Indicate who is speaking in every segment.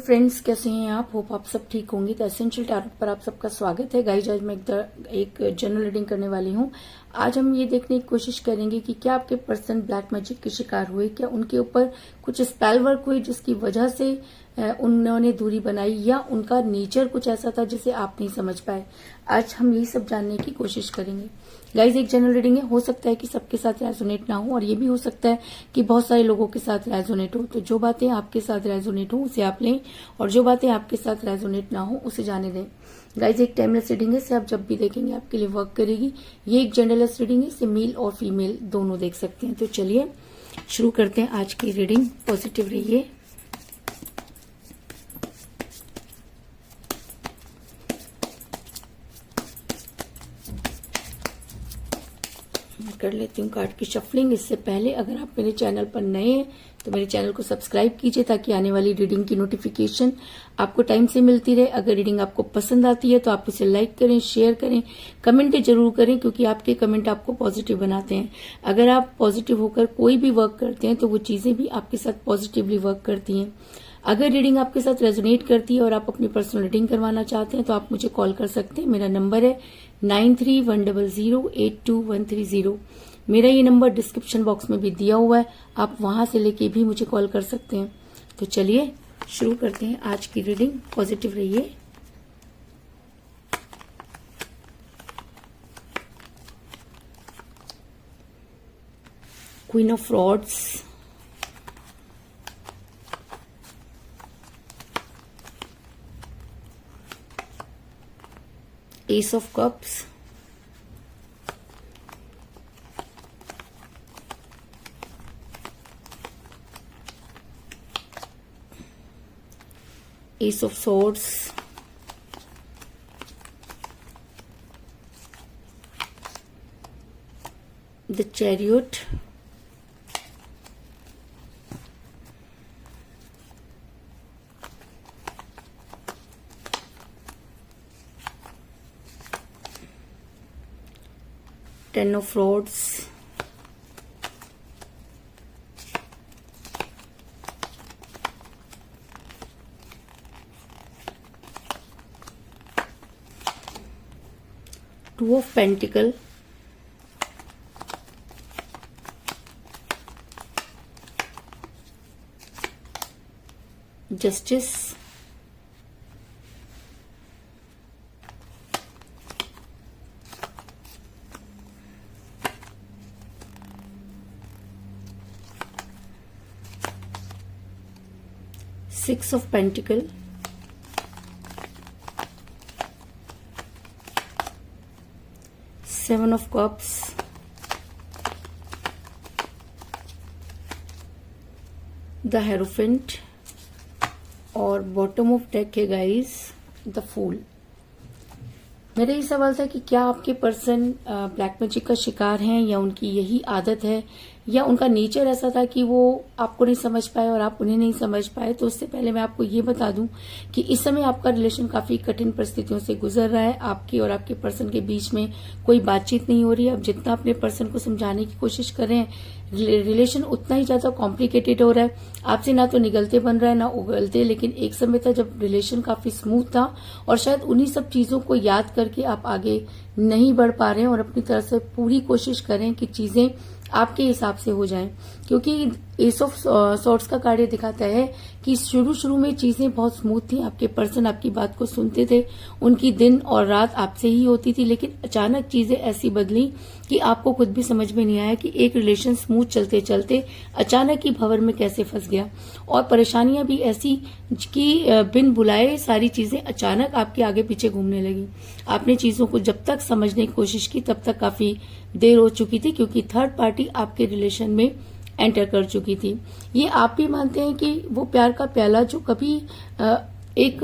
Speaker 1: Friends, कैसे हैं आप? होप आप सब ठीक होंगे। तो एसेंशियल टैरोट पर आप सबका स्वागत है। गाइज, आज मैं एक जनरल रीडिंग करने वाली हूँ। आज हम ये देखने की कोशिश करेंगे कि क्या आपके पर्सन ब्लैक मैजिक के शिकार हुए, क्या उनके ऊपर कुछ स्पेल वर्क हुई जिसकी वजह से उन्होंने दूरी बनाई, या उनका नेचर कुछ ऐसा था जिसे आप नहीं समझ पाए। आज हम यही सब जानने की कोशिश करेंगे। गाइज, एक जनरल रीडिंग है, हो सकता है कि सबके साथ रेजोनेट ना हो, और ये भी हो सकता है कि बहुत सारे लोगों के साथ रेजोनेट हो। तो जो बातें आपके साथ रेजोनेट हो उसे आप लें, और जो बातें आपके साथ रेजोनेट ना हो उसे जाने दें। गाइज, एक टाइमलेस रीडिंग है, इसे आप जब भी देखेंगे आपके लिए वर्क करेगी। ये एक जेंडरलेस रीडिंग है, इसे मेल और फीमेल दोनों देख सकते हैं। तो चलिए शुरू करते हैं आज की रीडिंग। पॉजिटिव रहिए। कर लेती हूँ कार्ड की शफलिंग। इससे पहले अगर आप मेरे चैनल पर नए हैं तो मेरे चैनल को सब्सक्राइब कीजिए, ताकि आने वाली रीडिंग की नोटिफिकेशन आपको टाइम से मिलती रहे। अगर रीडिंग आपको पसंद आती है तो आप इसे लाइक करें, शेयर करें, कमेंट जरूर करें, क्योंकि आपके कमेंट आपको पॉजिटिव बनाते हैं। अगर आप पॉजिटिव होकर कोई भी वर्क करते हैं तो वो चीजें भी आपके साथ पॉजिटिवली वर्क करती हैं। अगर रीडिंग आपके साथ रेजोनेट करती है और आप अपनी पर्सनल रीडिंग करवाना चाहते हैं तो आप मुझे कॉल कर सकते हैं। मेरा नंबर है 9310082130। मेरा ये नंबर डिस्क्रिप्शन बॉक्स में भी दिया हुआ है, आप वहां से लेके भी मुझे कॉल कर सकते हैं। तो चलिए शुरू करते हैं आज की रीडिंग। पॉजिटिव रहिए। Queen of rods, S of cups, Ace of Swords, the Chariot, Ten of Rods, Two of Pentacle, Justice, Six of Pentacle, Seven of Cups, the Hierophant, और बॉटम ऑफ डेक है guys the fool. मेरा ये सवाल था कि क्या आपके person black magic का शिकार हैं, या उनकी यही आदत है, या उनका नेचर ऐसा था कि वो आपको नहीं समझ पाए और आप उन्हें नहीं समझ पाए। तो उससे पहले मैं आपको ये बता दूं कि इस समय आपका रिलेशन काफी कठिन परिस्थितियों से गुजर रहा है। आपके और आपके पर्सन के बीच में कोई बातचीत नहीं हो रही है। आप जितना अपने पर्सन को समझाने की कोशिश कर रहे हैं, रिलेशन उतना ही ज्यादा कॉम्प्लिकेटेड हो रहा है। आपसे ना तो निगलते बन रहा है ना उगलते। लेकिन एक समय था जब रिलेशन काफी स्मूथ था, और शायद उन्हीं सब चीजों को याद करके आप आगे नहीं बढ़ पा रहे हैं, और अपनी तरफ से पूरी कोशिश करें कि चीजें आपके हिसाब से हो जाएं। क्योंकि एस ऑफ सॉर्ड्स का कार्ड दिखाता है कि शुरू में चीजें बहुत स्मूथ थी। आपके पर्सन आपकी बात को सुनते थे, उनकी दिन और रात आपसे ही होती थी। लेकिन अचानक चीजें ऐसी बदली कि आपको खुद भी समझ में नहीं आया कि एक रिलेशन स्मूथ चलते चलते अचानक ही भंवर में कैसे फंस गया। और परेशानियां भी ऐसी कि बिन बुलाए सारी चीजें अचानक आपके आगे पीछे घूमने लगी। आपने चीजों को जब तक समझने की कोशिश की तब तक काफी देर हो चुकी थी, क्योंकि थर्ड पार्टी आपके रिलेशन में एंटर कर चुकी थी। ये आप भी मानते हैं कि वो प्यार का प्याला जो कभी एक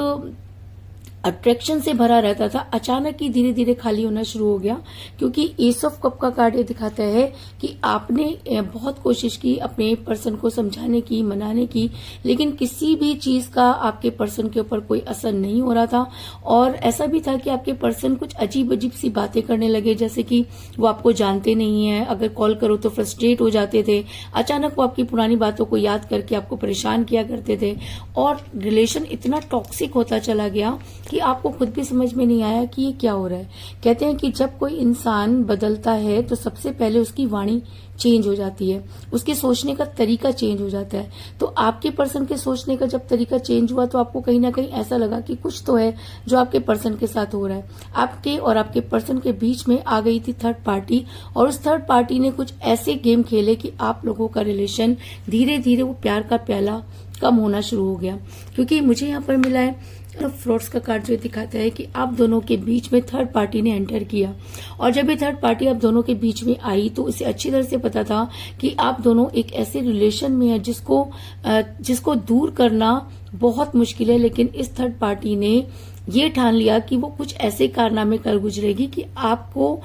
Speaker 1: अट्रैक्शन से भरा रहता था, अचानक ही धीरे धीरे खाली होना शुरू हो गया। क्योंकि एस ऑफ कप का कार्ड ये दिखाता है कि आपने बहुत कोशिश की अपने पर्सन को समझाने की, मनाने की, लेकिन किसी भी चीज का आपके पर्सन के ऊपर कोई असर नहीं हो रहा था। और ऐसा भी था कि आपके पर्सन कुछ अजीब अजीब सी बातें करने लगे, जैसे कि वो आपको जानते नहीं है, अगर कॉल करो तो फ्रस्ट्रेट हो जाते थे, अचानक वो आपकी पुरानी बातों को याद करके आपको परेशान किया करते थे। और रिलेशन इतना टॉक्सिक होता चला गया कि आपको खुद भी समझ में नहीं आया कि ये क्या हो रहा है। कहते हैं कि जब कोई इंसान बदलता है तो सबसे पहले उसकी वाणी चेंज हो जाती है, उसके सोचने का तरीका चेंज हो जाता है। तो आपके पर्सन के सोचने का जब तरीका चेंज हुआ तो आपको कहीं ना कहीं ऐसा लगा कि कुछ तो है जो आपके पर्सन के साथ हो रहा है। आपके और आपके पर्सन के बीच में आ गई थी थर्ड पार्टी, और उस थर्ड पार्टी ने कुछ ऐसे गेम खेले कि आप लोगों का रिलेशन धीरे धीरे वो प्यार का प्याला कम होना शुरू हो गया। क्योंकि मुझे यहाँ पर मिला है फ्रॉड्स का कार्ड जो दिखाता है कि आप दोनों के बीच में थर्ड पार्टी ने एंटर किया, और जब ये थर्ड पार्टी आप दोनों के बीच में आई तो इसे अच्छी तरह से पता था कि आप दोनों एक ऐसे रिलेशन में है जिसको दूर करना बहुत मुश्किल है। लेकिन इस थर्ड पार्टी ने ये ठान लिया कि वो कुछ ऐसे कारनामे कर गुजरेगी कि आपको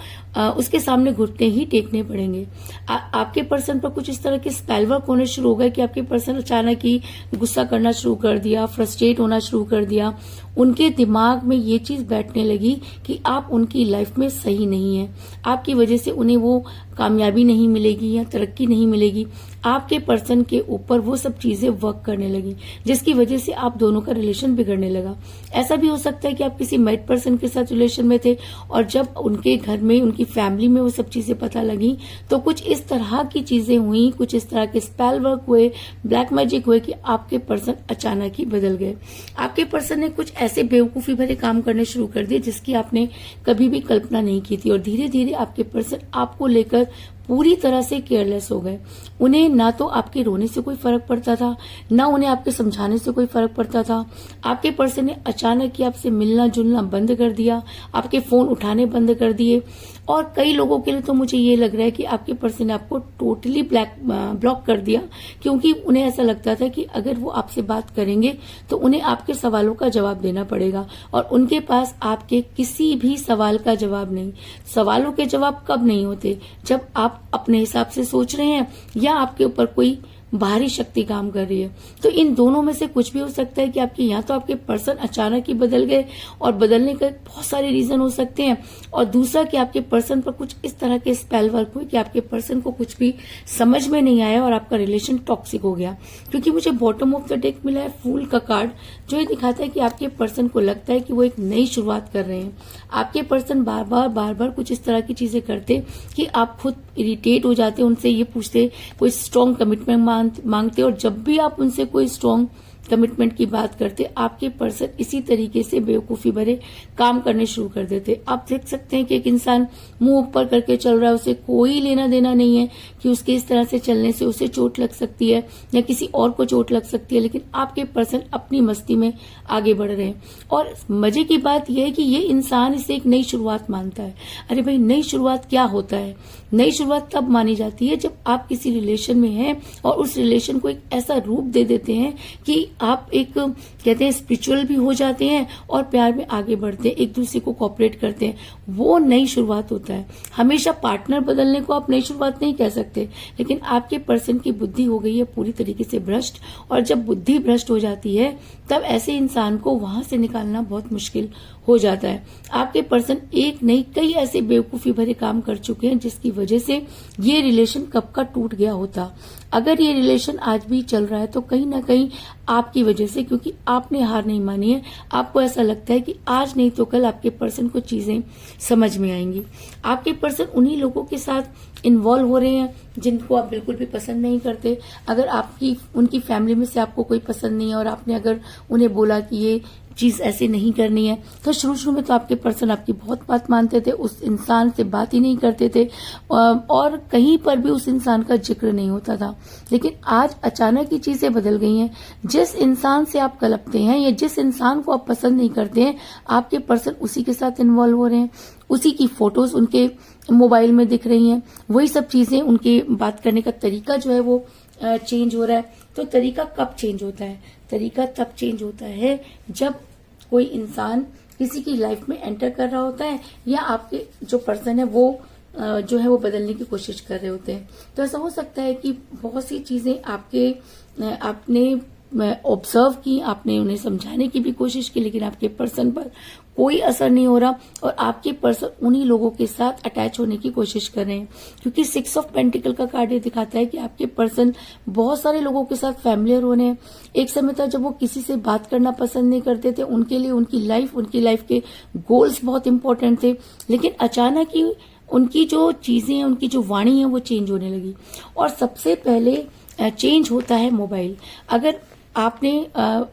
Speaker 1: उसके सामने घुटने ही टेकने पड़ेंगे। आपके पर्सन पर कुछ इस तरह के स्पेल वर्क होने शुरू हो गए कि आपके पर्सन अचानक ही गुस्सा करना शुरू कर दिया, फ्रस्ट्रेट होना शुरू कर दिया। उनके दिमाग में ये चीज बैठने लगी कि आप उनकी लाइफ में सही नहीं है, आपकी वजह से उन्हें वो कामयाबी नहीं मिलेगी या तरक्की नहीं मिलेगी। आपके पर्सन के ऊपर वो सब चीजें वर्क करने लगी, जिसकी वजह से आप दोनों का रिलेशन बिगड़ने लगा। ऐसा भी हो सकता है कि आप किसी मैरिड पर्सन के साथ रिलेशन में थे, और जब उनके घर में, उनकी फैमिली में वो सब चीजें पता लगी तो कुछ इस तरह की चीजें हुई, कुछ इस तरह के स्पेल वर्क हुए, ब्लैक मैजिक हुए कि आपके पर्सन अचानक ही बदल गए। आपके पर्सन ने कुछ ऐसे बेवकूफी भरे काम करने शुरू कर दिए जिसकी आपने कभी भी कल्पना नहीं की थी, और धीरे धीरे आपके पर्सन आपको लेकर पूरी तरह से केयरलेस हो गए। उन्हें ना तो आपके रोने से कोई फर्क पड़ता था, ना उन्हें आपके समझाने से कोई फर्क पड़ता था। आपके पर्सन ने अचानक ही आपसे मिलना जुलना बंद कर दिया, आपके फोन उठाने बंद कर दिए, और कई लोगों के लिए तो मुझे ये लग रहा है कि आपके पर्सन ने आपको टोटली ब्लॉक कर दिया, क्योंकि उन्हें ऐसा लगता था कि अगर वो आपसे बात करेंगे तो उन्हें आपके सवालों का जवाब देना पड़ेगा, और उनके पास आपके किसी भी सवाल का जवाब नहीं। सवालों के जवाब कब नहीं होते? जब आप अपने हिसाब से सोच रहे हैं या आपके ऊपर कोई भारी शक्ति काम कर रही है। तो इन दोनों में से कुछ भी हो सकता है कि आपके यहाँ तो आपके पर्सन अचानक ही बदल गए, और बदलने के बहुत सारे रीजन हो सकते हैं, और दूसरा कि आपके पर्सन पर कुछ इस तरह के स्पेल वर्क हुए कि आपके पर्सन को कुछ भी समझ में नहीं आया और आपका रिलेशन टॉक्सिक हो गया। क्योंकि मुझे बॉटम ऑफ द डेक मिला है फूल का कार्ड, जो ये दिखाता है कि आपके पर्सन को लगता है कि वो एक नई शुरुआत कर रहे हैं। आपके पर्सन बार बार कुछ इस तरह की चीजें करते कि आप खुद इरिटेट हो जाते, उनसे ये पूछते, कोई स्ट्रॉन्ग कमिटमेंट मांगते, और जब भी आप उनसे कोई स्ट्रॉन्ग कमिटमेंट की बात करते, आपके पर्सन इसी तरीके से बेवकूफी भरे काम करने शुरू कर देते। आप देख सकते हैं कि एक इंसान मुंह ऊपर करके चल रहा है, उसे कोई लेना देना नहीं है कि उसके इस तरह से चलने से उसे चोट लग सकती है या किसी और को चोट लग सकती है, लेकिन आपके पर्सन अपनी मस्ती में आगे बढ़ रहे हैं। और मजे की बात यह है कि ये इंसान इसे एक नई शुरुआत मानता है। अरे भाई, नई शुरुआत क्या होता है? नई शुरुआत तब मानी जाती है जब आप किसी रिलेशन में हैं और उस रिलेशन को एक ऐसा रूप दे देते हैं कि आप एक, कहते हैं, स्पिरिचुअल भी हो जाते हैं और प्यार में आगे बढ़ते हैं, एक दूसरे को कोऑपरेट करते हैं। वो नई शुरुआत होता है। हमेशा पार्टनर बदलने को आप नई शुरुआत नहीं कह सकते, लेकिन आपके पर्सन की बुद्धि हो गई है पूरी तरीके से भ्रष्ट, और जब बुद्धि भ्रष्ट हो जाती है तब ऐसे इंसान को वहां से निकालना बहुत मुश्किल हो जाता है। आपके पर्सन एक नहीं कई ऐसे बेवकूफी भरे काम कर चुके हैं जिसकी वजह से ये रिलेशन कब का टूट गया होता। अगर ये रिलेशन आज भी चल रहा है तो कहीं ना कहीं आपकी वजह से, क्योंकि आपने हार नहीं मानी है। आपको ऐसा लगता है कि आज नहीं तो कल आपके पर्सन को चीजें समझ में आएंगी। आपके पर्सन उन्हीं लोगों के साथ इन्वॉल्व हो रहे हैं जिनको आप बिल्कुल भी पसंद नहीं करते। अगर आपकी उनकी फैमिली में से आपको कोई पसंद नहीं है और आपने अगर उन्हें बोला कि ये चीज ऐसे नहीं करनी है, तो शुरू में तो आपके पर्सन आपकी बहुत बात मानते थे, उस इंसान से बात ही नहीं करते थे और कहीं पर भी उस इंसान का जिक्र नहीं होता था। लेकिन आज अचानक ही चीजें बदल गई हैं। जिस इंसान से आप कलपते हैं या जिस इंसान को आप पसंद नहीं करते हैं, आपके पर्सन उसी के साथ इन्वॉल्व हो रहे हैं। उसी की फोटोज उनके मोबाइल में दिख रही हैं, वही सब चीजें, उनके बात करने का तरीका जो है वो चेंज हो रहा है। तो तरीका कब चेंज होता है? तरीका तब चेंज होता है जब कोई इंसान किसी की लाइफ में एंटर कर रहा होता है, या आपके जो पर्सन है वो जो है वो बदलने की कोशिश कर रहे होते हैं। तो ऐसा हो सकता है कि बहुत सी चीजें आपने ऑब्जर्व की, आपने उन्हें समझाने की भी कोशिश की, लेकिन आपके पर्सन पर कोई असर नहीं हो रहा और आपके पर्सन उन्हीं लोगों के साथ अटैच होने की कोशिश कर रहे हैं। क्योंकि 6 ऑफ पेंटिकल का कार्ड ये दिखाता है कि आपके पर्सन बहुत सारे लोगों के साथ फैमिलियर होने हैं। एक समय था जब वो किसी से बात करना पसंद नहीं करते थे, उनके लिए उनकी लाइफ के गोल्स बहुत इंपॉर्टेंट थे, लेकिन अचानक ही उनकी जो चीजें हैं, उनकी जो वाणी है वो चेंज होने लगी। और सबसे पहले चेंज होता है मोबाइल। अगर आपने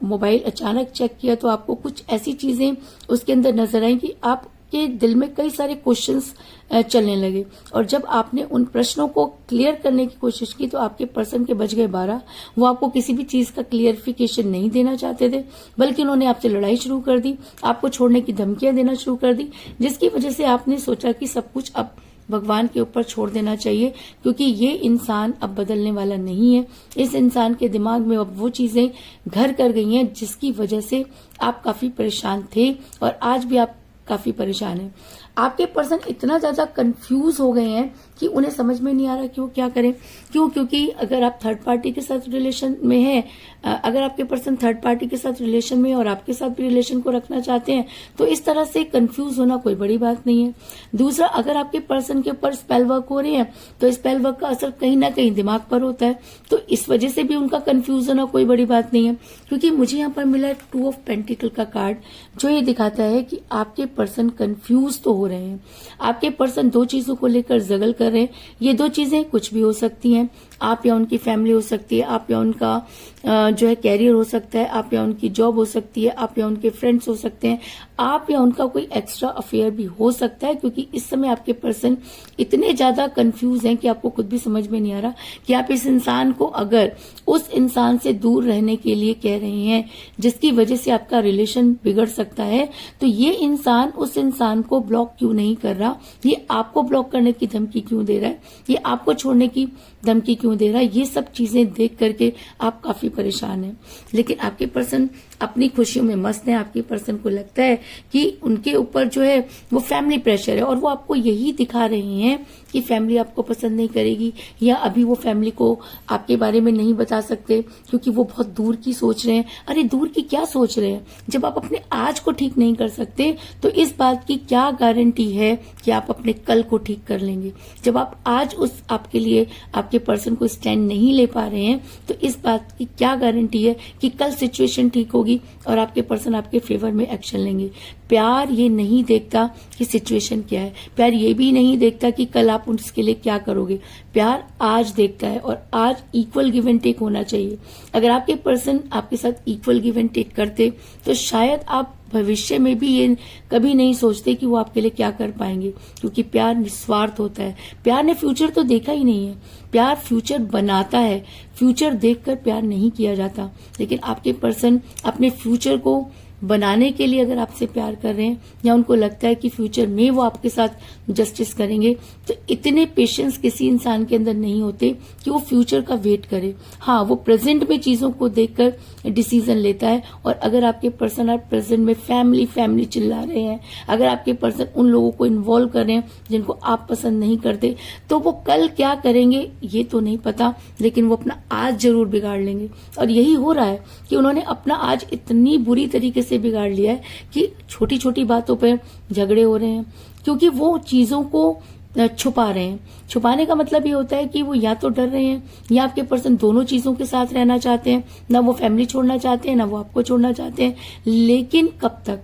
Speaker 1: मोबाइल अचानक चेक किया तो आपको कुछ ऐसी चीजें उसके अंदर नजर आई कि आपके दिल में कई सारे क्वेश्चंस चलने लगे, और जब आपने उन प्रश्नों को क्लियर करने की कोशिश की तो आपके पर्सन के बज गए 12। वो आपको किसी भी चीज का क्लियरिफिकेशन नहीं देना चाहते थे, बल्कि उन्होंने आपसे लड़ाई शुरू कर दी, आपको छोड़ने की धमकियां देना शुरू कर दी, जिसकी वजह से आपने सोचा कि सब कुछ अब भगवान के ऊपर छोड़ देना चाहिए, क्योंकि ये इंसान अब बदलने वाला नहीं है। इस इंसान के दिमाग में अब वो चीजें घर कर गई हैं जिसकी वजह से आप काफी परेशान थे, और आज भी आप काफी परेशान हैं। आपके पर्सन इतना ज्यादा कंफ्यूज हो गए हैं कि उन्हें समझ में नहीं आ रहा कि वो क्या करें। क्यों? क्योंकि अगर आप थर्ड पार्टी के साथ रिलेशन में हैं, अगर आपके पर्सन थर्ड पार्टी के साथ रिलेशन में है और आपके साथ भी रिलेशन को रखना चाहते हैं, तो इस तरह से कंफ्यूज होना कोई बड़ी बात नहीं है। दूसरा, अगर आपके पर्सन के ऊपर स्पेल वर्क हो रहे हैं तो स्पेल वर्क का असर कहीं ना कहीं दिमाग पर होता है, तो इस वजह से भी उनका कंफ्यूज होना कोई बड़ी बात नहीं है। क्योंकि मुझे यहाँ पर मिला है 2 ऑफ पेंटिकल का कार्ड, जो ये दिखाता है कि आपके पर्सन कंफ्यूज तो हो रहे हैं। आपके पर्सन 2 चीजों को लेकर जगल कर रहे हैं। ये 2 चीजें कुछ भी हो सकती हैं, आप या उनकी फैमिली हो सकती है, आप या उनका जो है कैरियर हो सकता है, आप या उनकी जॉब हो सकती है, आप या उनके फ्रेंड्स हो सकते हैं, आप या उनका कोई एक्स्ट्रा अफेयर भी हो सकता है। क्योंकि इस समय आपके पर्सन इतने ज्यादा कंफ्यूज हैं कि आपको खुद भी समझ में नहीं आ रहा कि आप इस इंसान को अगर उस इंसान से दूर रहने के लिए कह रहे हैं जिसकी वजह से आपका रिलेशन बिगड़ सकता है, तो ये इंसान उस इंसान को ब्लॉक क्यों नहीं कर रहा, ये आपको ब्लॉक करने की धमकी क्यों दे रहा है, ये आपको छोड़ने की धमकी क्यों दे रहा है, ये सब चीजें देख करके आप काफी परेशान हैं। लेकिन आपके पर्सन अपनी खुशियों में मस्त हैं। आपके पर्सन को लगता है कि उनके ऊपर जो है वो फैमिली प्रेशर है, और वो आपको यही दिखा रहे हैं कि फैमिली आपको पसंद नहीं करेगी, या अभी वो फैमिली को आपके बारे में नहीं बता सकते क्योंकि वो बहुत दूर की सोच रहे हैं। अरे दूर की क्या सोच रहे हैं? जब आप अपने आज को ठीक नहीं कर सकते तो इस बात की क्या गारंटी है कि आप अपने कल को ठीक कर लेंगे? जब आप आज उस आपके लिए आपके पर्सन को स्टैंड नहीं ले पा रहे हैं तो इस बात की क्या गारंटी है कि कल सिचुएशन ठीक होगी और आपके पर्सन आपके फेवर में एक्शन लेंगे? प्यार ये नहीं देखता कि सिचुएशन क्या है, प्यार ये भी नहीं देखता कि कल आप उसके लिए क्या करोगे। प्यार आज देखता है, और आज इक्वल गिव एंड टेक होना चाहिए। अगर आपके पर्सन आपके साथ इक्वल गिव एंड टेक करते तो शायद आप भविष्य में भी ये कभी नहीं सोचते कि वो आपके लिए क्या कर पाएंगे, क्योंकि प्यार निस्वार्थ होता है। प्यार ने फ्यूचर तो देखा ही नहीं है, प्यार फ्यूचर बनाता है, फ्यूचर देखकर प्यार नहीं किया जाता। लेकिन आपके पर्सन अपने फ्यूचर को बनाने के लिए अगर आपसे प्यार कर रहे हैं, या उनको लगता है कि फ्यूचर में वो आपके साथ जस्टिस करेंगे, तो इतने पेशेंस किसी इंसान के अंदर नहीं होते कि वो फ्यूचर का वेट करे। हाँ, वो प्रेजेंट में चीजों को देखकर डिसीजन लेता है। और अगर आपके पर्सन आप प्रेजेंट में फैमिली चिल्ला रहे हैं, अगर आपके पर्सन उन लोगों को इन्वॉल्व कर रहे हैं जिनको आप पसंद नहीं करते, तो वो कल क्या करेंगे ये तो नहीं पता, लेकिन वो अपना आज जरूर बिगाड़ लेंगे। और यही हो रहा है कि उन्होंने अपना आज इतनी बुरी तरीके से बिगाड़ लिया है कि छोटी छोटी बातों पर झगड़े हो रहे हैं, क्योंकि वो चीजों को छुपा रहे हैं। छुपाने का मतलब ये होता है कि वो या तो डर रहे हैं, या आपके पर्सन दोनों चीजों के साथ रहना चाहते हैं, ना वो फैमिली छोड़ना चाहते हैं, ना वो आपको छोड़ना चाहते हैं। लेकिन कब तक?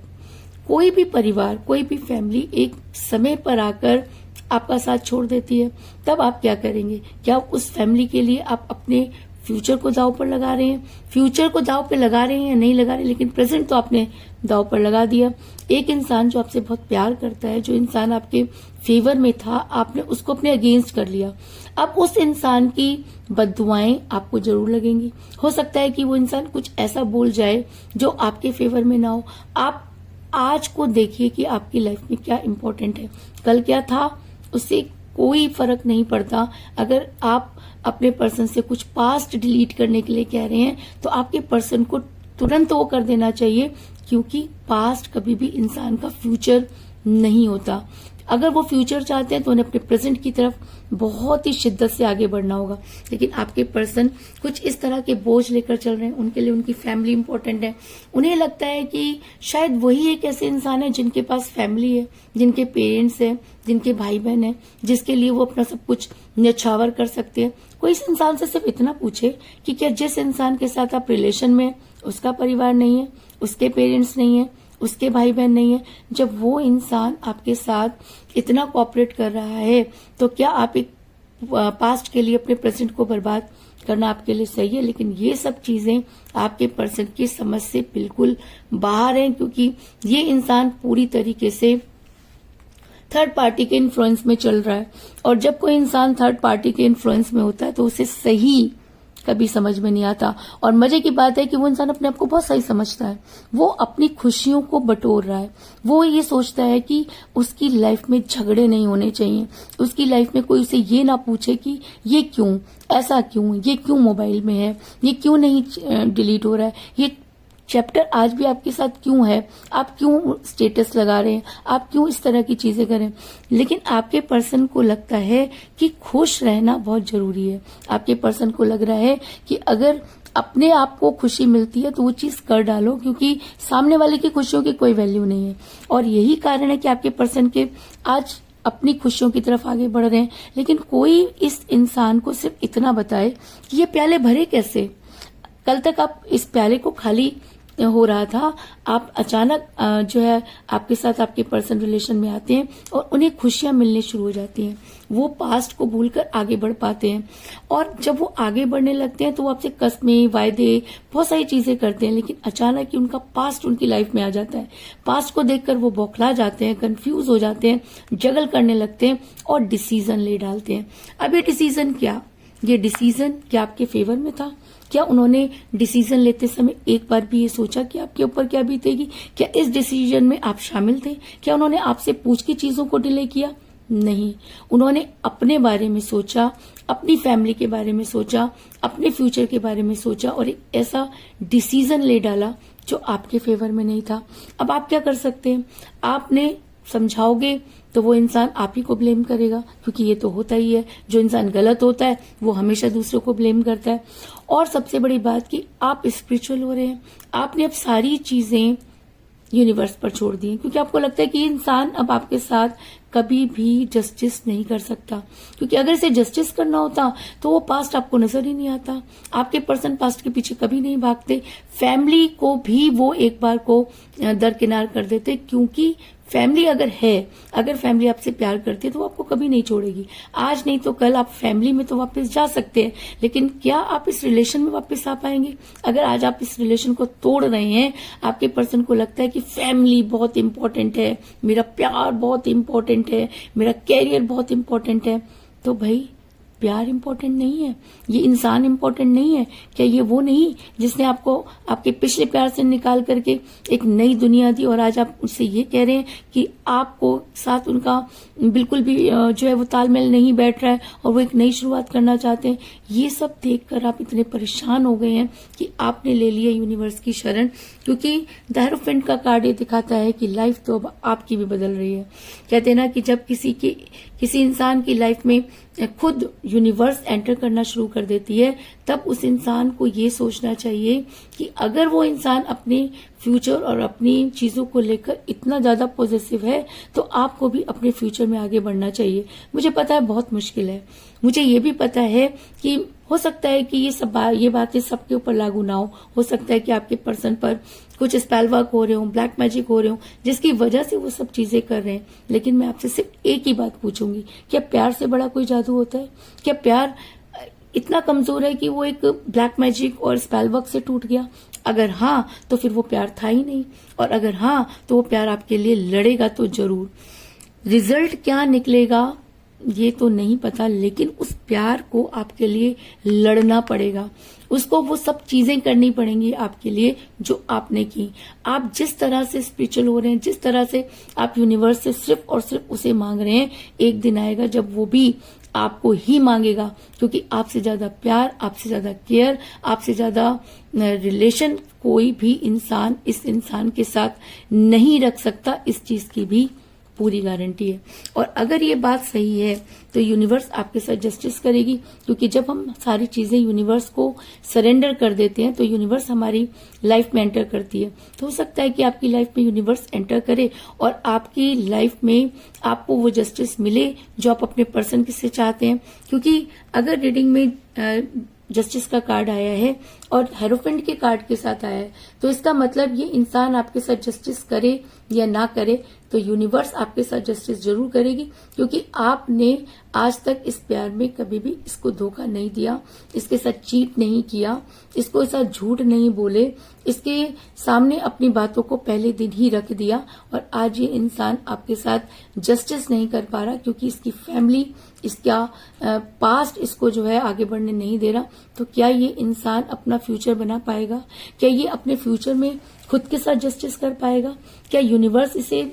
Speaker 1: कोई भी परिवार, कोई भी फैमिली एक समय पर आकर आपका साथ छोड़ देती है, तब आप क्या करेंगे? क्या उस फैमिली के लिए आप अपने फ्यूचर को दांव पर लगा रहे हैं? फ्यूचर को दांव पे लगा रहे हैं या नहीं लगा रहे, लेकिन प्रेजेंट तो आपने दांव पर लगा दिया। एक इंसान जो आपसे बहुत प्यार करता है, जो इंसान आपके फेवर में था, आपने उसको अपने अगेंस्ट कर लिया। अब उस इंसान की बद्दुआएं आपको जरूर लगेंगी। हो सकता है कि वो इंसान कुछ ऐसा बोल जाए जो आपके फेवर में ना हो। आप आज को देखिए कि आपकी लाइफ में क्या इंपॉर्टेंट है, कल क्या था उससे कोई फर्क नहीं पड़ता। अगर आप अपने पर्सन से कुछ पास्ट डिलीट करने के लिए कह रहे हैं, तो आपके पर्सन को तुरंत वो कर देना चाहिए क्योंकि पास्ट कभी भी इंसान का फ्यूचर नहीं होता। अगर वो फ्यूचर चाहते हैं तो उन्हें अपने प्रेजेंट की तरफ बहुत ही शिद्दत से आगे बढ़ना होगा। लेकिन आपके पर्सन कुछ इस तरह के बोझ लेकर चल रहे हैं, उनके लिए उनकी फैमिली इंपॉर्टेंट है। उन्हें लगता है कि शायद वही एक ऐसे इंसान है जिनके पास फैमिली है, जिनके पेरेंट्स हैं, जिनके भाई बहन हैं, जिसके लिए वो अपना सब कुछ न्यौछावर कर सकते हैं। कोई इस इंसान से सिर्फ इतना पूछे कि क्या जिस इंसान के साथ आप रिलेशन में उसका परिवार नहीं है, उसके पेरेंट्स नहीं है, उसके भाई बहन नहीं है। जब वो इंसान आपके साथ इतना कोऑपरेट कर रहा है तो क्या आप एक पास्ट के लिए अपने प्रेजेंट को बर्बाद करना आपके लिए सही है? लेकिन ये सब चीजें आपके पर्सन की समझ से बिल्कुल बाहर हैं, क्योंकि ये इंसान पूरी तरीके से थर्ड पार्टी के इन्फ्लुएंस में चल रहा है। और जब कोई इंसान थर्ड पार्टी के इन्फ्लुएंस में होता है तो उसे सही कभी समझ में नहीं आता। और मजे की बात है कि वो इंसान अपने आप को बहुत सही समझता है। वो अपनी खुशियों को बटोर रहा है। वो ये सोचता है कि उसकी लाइफ में झगड़े नहीं होने चाहिए, उसकी लाइफ में कोई उसे ये ना पूछे कि ये क्यों, ऐसा क्यों, ये क्यों मोबाइल में है, ये क्यों नहीं डिलीट हो रहा है, ये चैप्टर आज भी आपके साथ क्यों है, आप क्यों स्टेटस लगा रहे हैं, आप क्यों इस तरह की चीजें करें। लेकिन आपके पर्सन को लगता है कि खुश रहना बहुत जरूरी है। आपके पर्सन को लग रहा है कि अगर अपने आप को खुशी मिलती है तो वो चीज कर डालो, क्योंकि सामने वाले की खुशियों की कोई वैल्यू नहीं है। और यही कारण है कि आपके पर्सन के आज अपनी खुशियों की तरफ आगे बढ़ रहे हैं। लेकिन कोई इस इंसान को सिर्फ इतना बताए कि ये प्याले भरे कैसे। कल तक आप इस प्याले को खाली हो रहा था, आप अचानक जो है आपके साथ आपके पर्सन रिलेशन में आते हैं और उन्हें खुशियां मिलने शुरू हो जाती हैं। वो पास्ट को भूलकर आगे बढ़ पाते हैं। और जब वो आगे बढ़ने लगते हैं तो वो आपसे कस्में, वायदे, बहुत सारी चीजें करते हैं। लेकिन अचानक ही उनका पास्ट उनकी लाइफ में आ जाता है। पास्ट को देखकर वो बौखला जाते हैं, कंफ्यूज हो जाते हैं, जगल करने लगते हैं और डिसीजन ले डालते हैं। अब ये डिसीजन क्या आपके फेवर में था? क्या उन्होंने डिसीजन लेते समय एक बार भी ये सोचा कि आपके ऊपर क्या बीतेगी? क्या इस डिसीजन में आप शामिल थे? क्या उन्होंने आपसे पूछ के चीजों को डिले किया? नहीं, उन्होंने अपने बारे में सोचा, अपनी फैमिली के बारे में सोचा, अपने फ्यूचर के बारे में सोचा और एक ऐसा डिसीजन ले डाला जो आपके फेवर में नहीं था। अब आप क्या कर सकते हैं? आपने समझाओगे तो वो इंसान आप ही को ब्लेम करेगा, क्योंकि ये तो होता ही है। जो इंसान गलत होता है वो हमेशा दूसरों को ब्लेम करता है। और सबसे बड़ी बात कि आप स्पिरिचुअल हो रहे हैं, आपने अब सारी चीजें यूनिवर्स पर छोड़ दी, क्योंकि आपको लगता है कि ये इंसान अब आपके साथ कभी भी जस्टिस नहीं कर सकता। क्योंकि अगर इसे जस्टिस करना होता तो वो पास्ट आपको नजर ही नहीं आता। आपके पर्सन पास्ट के पीछे कभी नहीं भागते। फैमिली को भी वो एक बार को दरकिनार कर देते, क्योंकि फैमिली अगर फैमिली आपसे प्यार करती है तो वो आपको कभी नहीं छोड़ेगी। आज नहीं तो कल आप फैमिली में तो वापस जा सकते हैं, लेकिन क्या आप इस रिलेशन में वापस आ पाएंगे? अगर आज आप इस रिलेशन को तोड़ रहे हैं, आपके पर्सन को लगता है कि फैमिली बहुत इंपॉर्टेंट है, मेरा प्यार बहुत इंपॉर्टेंट है, मेरा कैरियर बहुत इंपॉर्टेंट है, तो भाई प्यार इंपॉर्टेंट नहीं है, ये इंसान इंपॉर्टेंट नहीं है। क्या ये वो नहीं जिसने आपको आपके पिछले प्यार से निकाल करके एक नई दुनिया दी और आज आप उससे ये कह रहे हैं कि आपको साथ उनका बिल्कुल भी जो है वो तालमेल नहीं बैठ रहा है और वो एक नई शुरुआत करना चाहते हैं। ये सब देखकर आप इतने परेशान हो गए हैं कि आपने ले लिया यूनिवर्स की शरण, क्योंकि द हेरोफेंट का कार्ड ये दिखाता है कि लाइफ तो अब आपकी भी बदल रही है। कहते हैं ना कि जब किसी इंसान की लाइफ में खुद यूनिवर्स एंटर करना शुरू कर देती है, तब उस इंसान को ये सोचना चाहिए कि अगर वो इंसान अपने फ्यूचर और अपनी चीजों को लेकर इतना ज्यादा पॉजिटिव है तो आपको भी अपने फ्यूचर में आगे बढ़ना चाहिए। मुझे पता है बहुत मुश्किल है, मुझे ये भी पता है कि हो सकता है कि ये बातें सबके ऊपर लागू ना हो सकता है कि आपके पर्सन पर कुछ स्पेल वर्क हो रहे हो, ब्लैक मैजिक हो रहे हो, जिसकी वजह से वो सब चीजें कर रहे हैं। लेकिन मैं आपसे सिर्फ एक ही बात पूछूंगी, क्या प्यार से बड़ा कोई जादू होता है? क्या प्यार इतना कमजोर है कि वो एक ब्लैक मैजिक और स्पेल वर्क से टूट गया? अगर हाँ तो फिर वो प्यार था ही नहीं, और अगर हाँ तो वो प्यार आपके लिए लड़ेगा तो जरूर। रिजल्ट क्या निकलेगा ये तो नहीं पता, लेकिन उस प्यार को आपके लिए लड़ना पड़ेगा, उसको वो सब चीजें करनी पड़ेंगी आपके लिए जो आपने की। आप जिस तरह से स्पिरिचुअल हो रहे हैं, जिस तरह से आप यूनिवर्स से सिर्फ और सिर्फ उसे मांग रहे हैं, एक दिन आएगा जब वो भी आपको ही मांगेगा, क्योंकि आपसे ज्यादा प्यार, आपसे ज्यादा केयर, आपसे ज्यादा रिलेशन कोई भी इंसान इस इंसान के साथ नहीं रख सकता। इस चीज की भी पूरी गारंटी है। और अगर ये बात सही है तो यूनिवर्स आपके साथ जस्टिस करेगी, क्योंकि जब हम सारी चीजें यूनिवर्स को सरेंडर कर देते हैं तो यूनिवर्स हमारी लाइफ में एंटर करती है। तो हो सकता है कि आपकी लाइफ में यूनिवर्स एंटर करे और आपकी लाइफ में आपको वो जस्टिस मिले जो आप अपने पर्सन से चाहते हैं। क्योंकि अगर रीडिंग में जस्टिस का कार्ड आया है और हेरोफेंट के कार्ड के साथ आया है, तो इसका मतलब ये इंसान आपके साथ जस्टिस करे या ना करे, तो यूनिवर्स आपके साथ जस्टिस जरूर करेगी, क्योंकि आपने आज तक इस प्यार में कभी भी इसको धोखा नहीं दिया, इसके साथ चीट नहीं किया, इसको साथ झूठ नहीं बोले, इसके सामने अपनी बातों को पहले दिन ही रख दिया। और आज ये इंसान आपके साथ जस्टिस नहीं कर पा रहा, क्योंकि इसकी फैमिली, इसका पास्ट इसको जो है आगे बढ़ने नहीं दे रहा। तो क्या ये इंसान अपना फ्यूचर बना पाएगा? क्या ये अपने फ्यूचर में खुद के साथ जस्टिस कर पाएगा? क्या यूनिवर्स इसे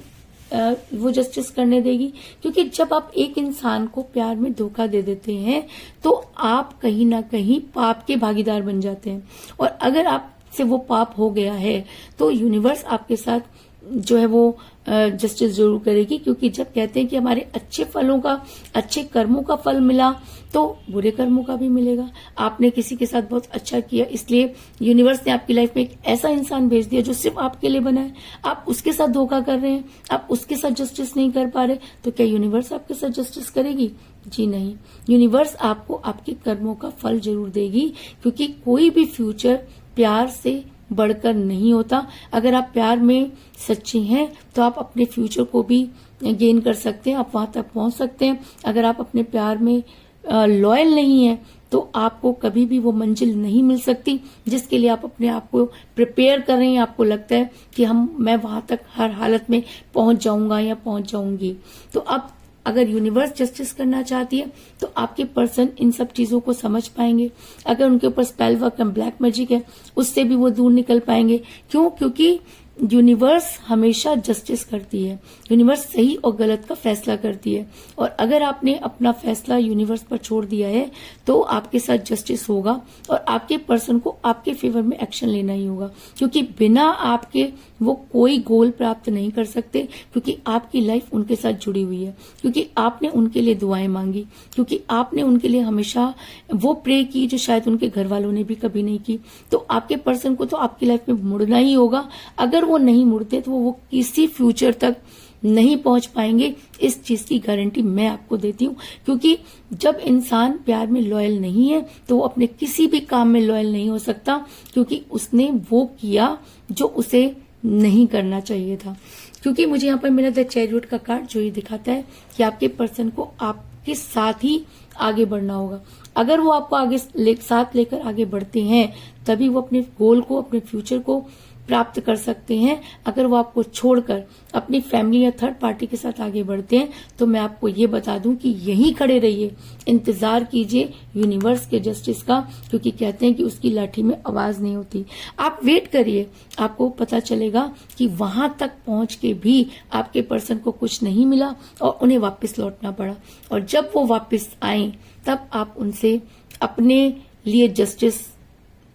Speaker 1: वो जस्टिस करने देगी? क्योंकि जब आप एक इंसान को प्यार में धोखा दे देते हैं तो आप कहीं ना कहीं पाप के भागीदार बन जाते हैं। और अगर आपसे वो पाप हो गया है तो यूनिवर्स आपके साथ जो है वो जस्टिस जरूर करेगी। क्योंकि जब कहते हैं कि हमारे अच्छे फलों का, अच्छे कर्मों का फल मिला, तो बुरे कर्मों का भी मिलेगा। आपने किसी के साथ बहुत अच्छा किया, इसलिए यूनिवर्स ने आपकी लाइफ में एक ऐसा इंसान भेज दिया जो सिर्फ आपके लिए बना है। आप उसके साथ धोखा कर रहे हैं, आप उसके साथ जस्टिस नहीं कर पा रहे, तो क्या यूनिवर्स आपके साथ जस्टिस करेगी? जी नहीं। यूनिवर्स आपको आपके कर्मों का फल जरूर देगी, क्योंकि कोई भी फ्यूचर प्यार से बढ़कर नहीं होता। अगर आप प्यार में सच्चे हैं तो आप अपने फ्यूचर को भी गेन कर सकते हैं, आप वहां तक पहुंच सकते हैं। अगर आप अपने प्यार में लॉयल नहीं है तो आपको कभी भी वो मंजिल नहीं मिल सकती जिसके लिए आप अपने आप को प्रिपेयर कर रहे हैं। आपको लगता है कि मैं वहां तक हर हालत में पहुंच जाऊंगा या पहुंच जाऊंगी। तो अब अगर यूनिवर्स जस्टिस करना चाहती है तो आपके पर्सन इन सब चीजों को समझ पाएंगे। अगर उनके ऊपर spell work and black magic है, उससे भी वो दूर निकल पाएंगे। क्यों? क्योंकि यूनिवर्स हमेशा जस्टिस करती है, यूनिवर्स सही और गलत का फैसला करती है। और अगर आपने अपना फैसला यूनिवर्स पर छोड़ दिया है तो आपके साथ जस्टिस होगा और आपके पर्सन को आपके फेवर में एक्शन लेना ही होगा। क्योंकि बिना आपके वो कोई गोल प्राप्त नहीं कर सकते, क्योंकि आपकी लाइफ उनके साथ जुड़ी हुई है, क्योंकि आपने उनके लिए दुआएं मांगी, क्योंकि आपने उनके लिए हमेशा वो प्रे की जो शायद उनके घर वालों ने भी कभी नहीं की। तो आपके पर्सन को तो आपकी लाइफ में मुड़ना ही होगा। अगर वो नहीं मुड़ते तो वो किसी फ्यूचर तक नहीं पहुंच पाएंगे। इस चीज की गारंटी मैं आपको देती हूँ, क्योंकि जब इंसान प्यार में लॉयल नहीं है तो वो अपने किसी भी काम में लॉयल नहीं हो सकता, क्योंकि उसने वो किया जो उसे नहीं करना चाहिए था। क्योंकि मुझे यहाँ पर मेरा द चैरियट का कार्ड जो ये दिखाता है कि आपके पर्सन को आपके साथ ही आगे बढ़ना होगा। अगर वो आपको साथ लेकर आगे बढ़ते हैं तभी वो अपने गोल को, अपने फ्यूचर को प्राप्त कर सकते हैं। अगर वो आपको छोड़कर अपनी फैमिली या थर्ड पार्टी के साथ आगे बढ़ते हैं तो मैं आपको ये बता दूं कि यहीं खड़े रहिए, इंतजार कीजिए यूनिवर्स के जस्टिस का, क्योंकि कहते हैं कि उसकी लाठी में आवाज नहीं होती। आप वेट करिए, आपको पता चलेगा कि वहां तक पहुंच के भी आपके पर्सन को कुछ नहीं मिला और उन्हें वापस लौटना पड़ा। और जब वो वापस आए तब आप उनसे अपने लिए जस्टिस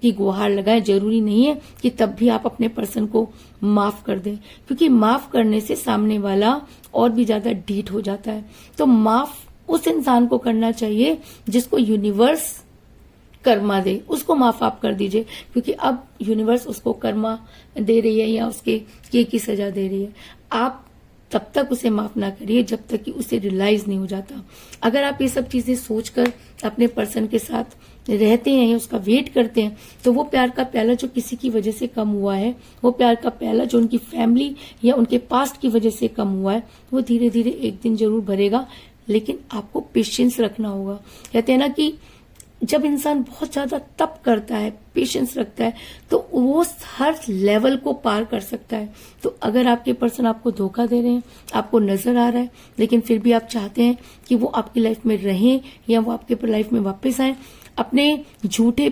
Speaker 1: की गुहार लगाए। जरूरी नहीं है कि तब भी आप अपने पर्सन को माफ कर दें, क्योंकि माफ करने से सामने वाला और भी ज्यादा ढीठ हो जाता है। तो माफ उस इंसान को करना चाहिए जिसको यूनिवर्स कर्मा दे, उसको माफ आप कर दीजिए, क्योंकि अब यूनिवर्स उसको कर्मा दे रही है या उसके किए की सजा दे रही है। आप तब तक उसे माफ ना करिए जब तक कि उसे रियलाइज नहीं हो जाता। अगर आप ये सब चीजें सोचकर अपने पर्सन के साथ रहते हैं या उसका वेट करते हैं तो वो प्यार का प्याला जो किसी की वजह से कम हुआ है, वो प्यार का प्याला जो उनकी फैमिली या उनके पास्ट की वजह से कम हुआ है, वो धीरे धीरे एक दिन जरूर भरेगा। लेकिन आपको पेशेंस रखना होगा। कहते हैं ना कि जब इंसान बहुत ज्यादा तप करता है, पेशेंस रखता है, तो वो हर लेवल को पार कर सकता है। तो अगर आपके पर्सन आपको धोखा दे रहे हैं, आपको नजर आ रहा है, लेकिन फिर भी आप चाहते हैं कि वो आपकी लाइफ में रहें या वो आपके लाइफ में वापस आए, अपने झूठे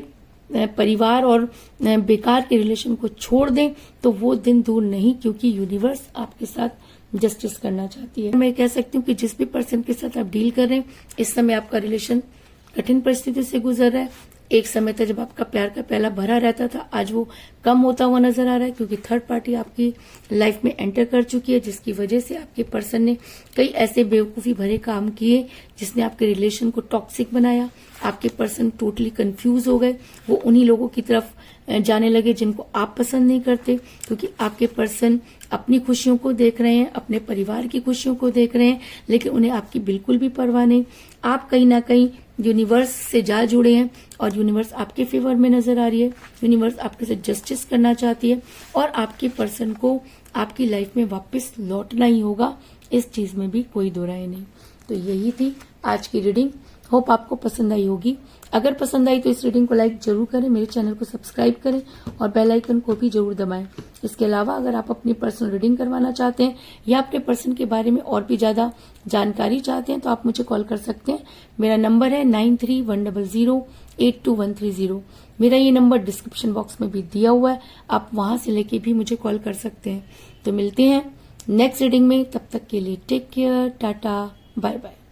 Speaker 1: परिवार और बेकार के रिलेशन को छोड़ दें, तो वो दिन दूर नहीं, क्योंकि यूनिवर्स आपके साथ जस्टिस करना चाहती है। मैं कह सकती हूँ कि जिस भी पर्सन के साथ आप डील कर रहे हैं, इस समय आपका रिलेशन कठिन परिस्थिति से गुजर रहा है। एक समय था जब आपका प्यार का प्याला भरा रहता था, आज वो कम होता हुआ नजर आ रहा है, क्योंकि थर्ड पार्टी आपकी लाइफ में एंटर कर चुकी है, जिसकी वजह से आपके पर्सन ने कई ऐसे बेवकूफी भरे काम किए जिसने आपके रिलेशन को टॉक्सिक बनाया। आपके पर्सन टोटली कंफ्यूज हो गए, वो उन्हीं लोगों की तरफ जाने लगे जिनको आप पसंद नहीं करते, क्योंकि आपके पर्सन अपनी खुशियों को देख रहे हैं, अपने परिवार की खुशियों को देख रहे हैं, लेकिन उन्हें आपकी बिल्कुल भी परवाह नहीं। आप कहीं ना कहीं यूनिवर्स से जा जुड़े हैं और यूनिवर्स आपके फेवर में नजर आ रही है। यूनिवर्स आपके साथ जस्टिस करना चाहती है और आपके पर्सन को आपकी लाइफ में वापस लौटना ही होगा, इस चीज में भी कोई दो राय नहीं। तो यही थी आज की रीडिंग। होप आपको पसंद आई होगी। अगर पसंद आई तो इस रीडिंग को लाइक जरूर करें, मेरे चैनल को सब्सक्राइब करें और बेल आइकन को भी जरूर दबाएं। इसके अलावा अगर आप अपनी पर्सनल रीडिंग करवाना चाहते हैं या अपने पर्सन के बारे में और भी ज्यादा जानकारी चाहते हैं, तो आप मुझे कॉल कर सकते हैं। मेरा नंबर है 9310082130। मेरा ये नंबर डिस्क्रिप्शन बॉक्स में भी दिया हुआ है, आप वहां से लेके भी मुझे कॉल कर सकते हैं। तो मिलते हैं नेक्स्ट रीडिंग में, तब तक के लिए take care, tata, bye bye.